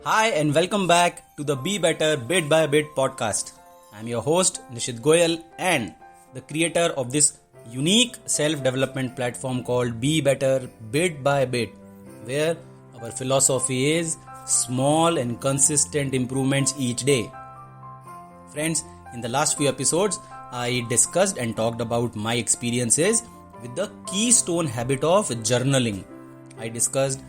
Hi and welcome back to the Be Better Bit by Bit podcast. I'm your host Nishith and the creator of this unique self-development platform called Be Better Bit by Bit, where our philosophy is small and consistent improvements each day. Friends, in the last few episodes, I discussed and talked about my experiences with the keystone habit of journaling. I discussed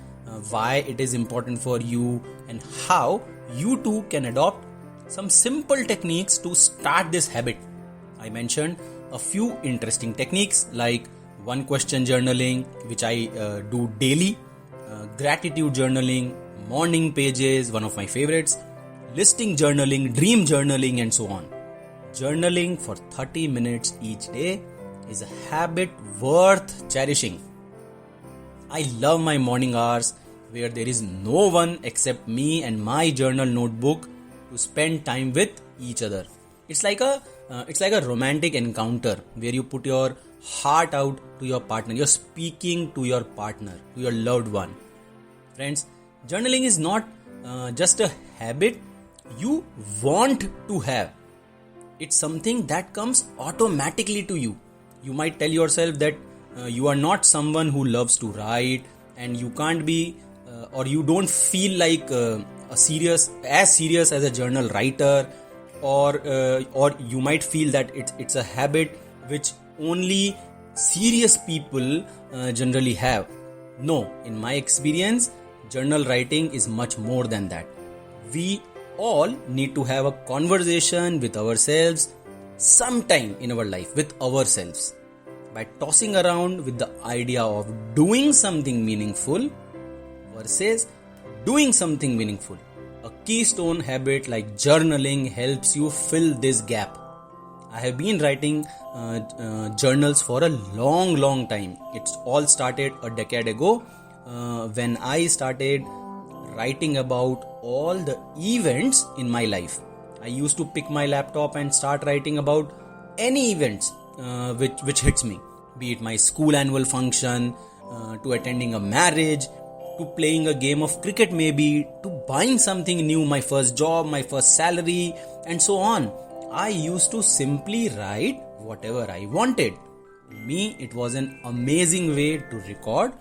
why it is important for you and how you too can adopt some simple techniques to start this habit. I mentioned a few interesting techniques like one question journaling, which I do daily, gratitude journaling, morning pages, one of my favorites, listing journaling, dream journaling, and so on. Journaling for 30 minutes each day is a habit worth cherishing. I love my morning hours where there is no one except me and my journal notebook to spend time with each other. It's like a romantic encounter where you put your heart out to your partner. You're speaking to your partner, to your loved one. Friends, journaling is not just a habit you want to have. It's something that comes automatically to you. You might tell yourself that you are not someone who loves to write, and you can't be or you don't feel like as serious as a journal writer, or you might feel that it's a habit which only serious people generally have. No, in my experience, journal writing is much more than that. We all need to have a conversation with ourselves sometime in our life with ourselves by tossing around with the idea of doing something meaningful versus doing something meaningful. A keystone habit like journaling helps you fill this gap. I have been writing journals for a long time. It's all started a decade ago when I started writing about all the events in my life. I used to pick my laptop and start writing about any events which hits me, be it my school annual function, to attending a marriage, to playing a game of cricket, maybe to buying something new, my first job, my first salary, and so on. I used to simply write whatever I wanted. To me, it was an amazing way to record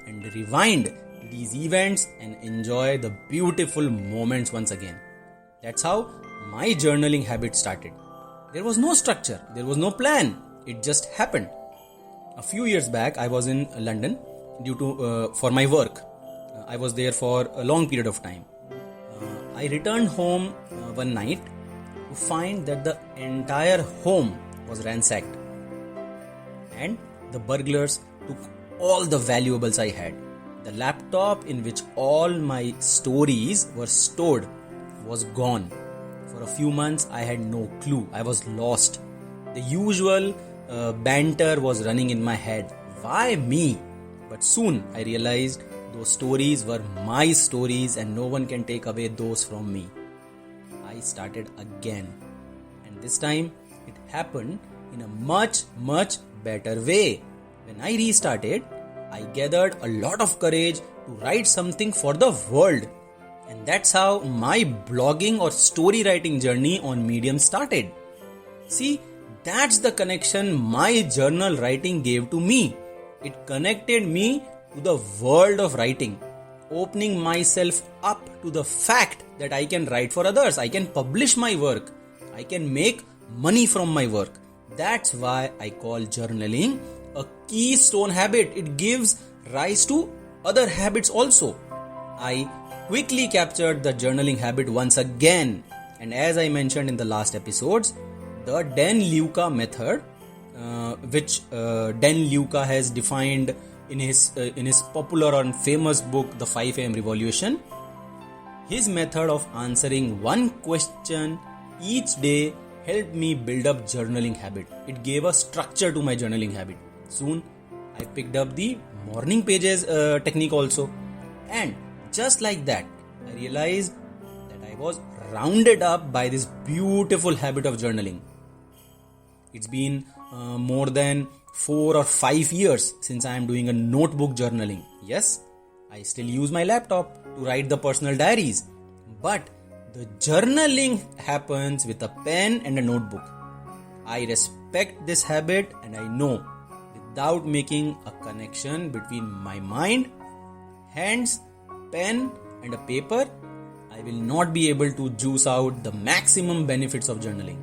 and rewind these events and enjoy the beautiful moments once again. That's how my journaling habit started. There was no structure, there was no plan, it just happened. A few years back, I was in London for my work. I was there for a long period of time. I returned home one night to find that the entire home was ransacked and the burglars took all the valuables I had. The laptop in which all my stories were stored was gone. For a few months, I had no clue. I was lost. The usual banter was running in my head. Why me? But soon I realized those stories were my stories and no one can take away those from me. I started again. And this time it happened in a much better way. When I restarted, I gathered a lot of courage to write something for the world. And that's how my blogging or story writing journey on Medium started. See, that's the connection my journal writing gave to me. It connected me to the world of writing, opening myself up to the fact that I can write for others, I can publish my work, I can make money from my work. That's why I call journaling a keystone habit. It gives rise to other habits also. I quickly captured the journaling habit once again, and as I mentioned in the last episodes, the Dan Luca method, which Dan Luca has defined in his popular and famous book, The 5 AM Revolution. His method of answering one question each day helped me build up journaling habit. It gave a structure to my journaling habit. Soon, I picked up the morning pages technique also. And just like that, I realized that I was rounded up by this beautiful habit of journaling. It's been more than 4 or 5 years since I am doing a notebook journaling. Yes, I still use my laptop to write the personal diaries, But the journaling happens with a pen and a notebook. I respect this habit and I know without making a connection between my mind, hands, pen and a paper, I will not be able to juice out the maximum benefits of journaling.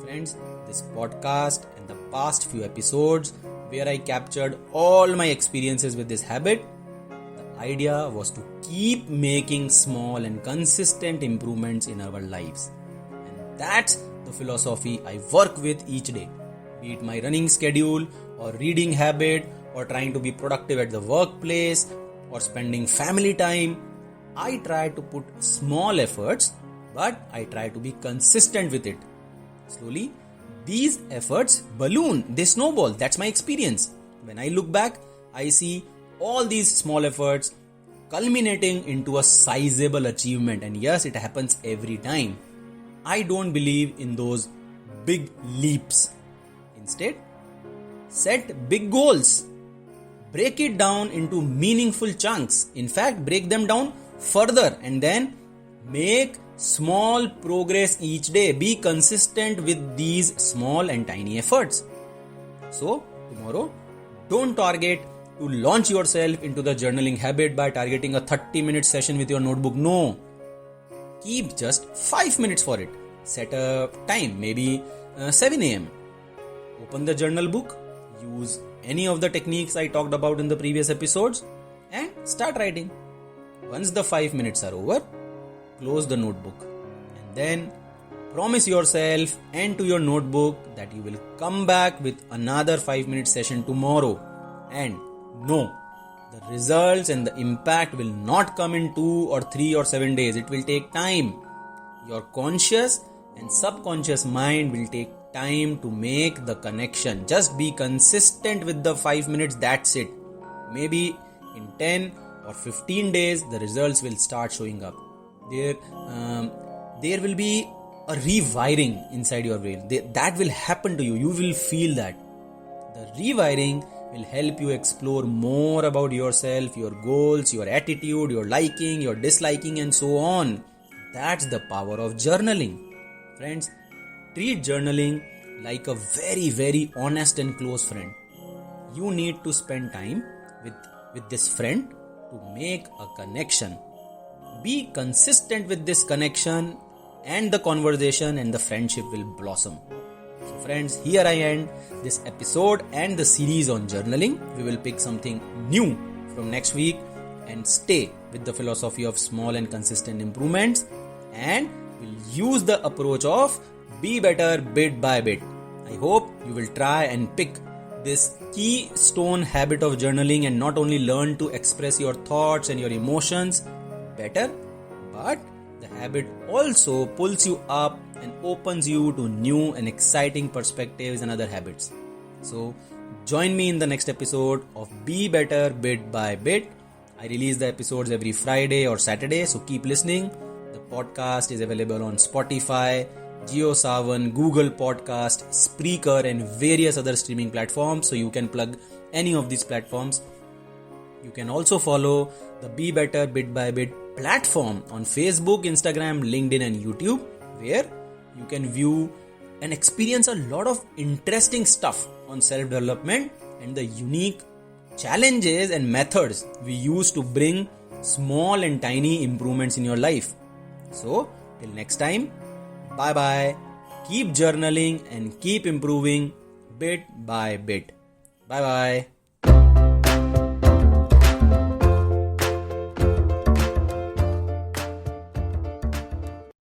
Friends, this podcast and the past few episodes where I captured all my experiences with this habit, the idea was to keep making small and consistent improvements in our lives. And that's the philosophy I work with each day, be it my running schedule or reading habit or trying to be productive at the workplace or spending family time. I try to put small efforts, but I try to be consistent with it. Slowly, these efforts balloon, they snowball. That's my experience. When I look back, I see all these small efforts culminating into a sizable achievement. And yes, it happens every time. I don't believe in those big leaps. Instead, set big goals. Break it down into meaningful chunks. In fact, break them down further and then make small progress each day. Be consistent with these small and tiny efforts. So, tomorrow, don't target to launch yourself into the journaling habit by targeting a 30-minute session with your notebook. No. Keep just 5 minutes for it. Set a time, maybe 7 a.m. Open the journal book, use any of the techniques I talked about in the previous episodes and start writing. Once the 5 minutes are over, close the notebook and then promise yourself and to your notebook that you will come back with another 5-minute session tomorrow. And no, the results and the impact will not come in 2 or 3 or 7 days. It will take time. Your conscious and subconscious mind will take time to make the connection. Just be consistent with the 5 minutes, that's it. Maybe in 10 or 15 days, the results will start showing up. There will be a rewiring inside your brain. That will happen to you. You will feel that. The rewiring will help you explore more about yourself, your goals, your attitude, your liking, your disliking and so on. That's the power of journaling. Friends, treat journaling like a very, very honest and close friend. You need to spend time with this friend to make a connection. Be consistent with this connection and the conversation and the friendship will blossom. So friends, here I end this episode and the series on journaling. We will pick something new from next week and stay with the philosophy of small and consistent improvements, and we'll use the approach of be better bit by bit. I hope you will try and pick this keystone habit of journaling and not only learn to express your thoughts and your emotions better, but the habit also pulls you up and opens you to new and exciting perspectives and other habits. So join me in the next episode of Be Better Bit by Bit. I release the episodes every Friday or Saturday, so keep listening. The podcast is available on Spotify, JioSaavn, Google Podcast, Spreaker and various other streaming platforms, so you can plug any of these platforms. You can also follow the Be Better Bit by Bit platform on Facebook, Instagram, LinkedIn and YouTube, where you can view and experience a lot of interesting stuff on self-development and the unique challenges and methods we use to bring small and tiny improvements in your life. So, till next time, bye bye. Keep journaling and keep improving bit by bit. Bye bye.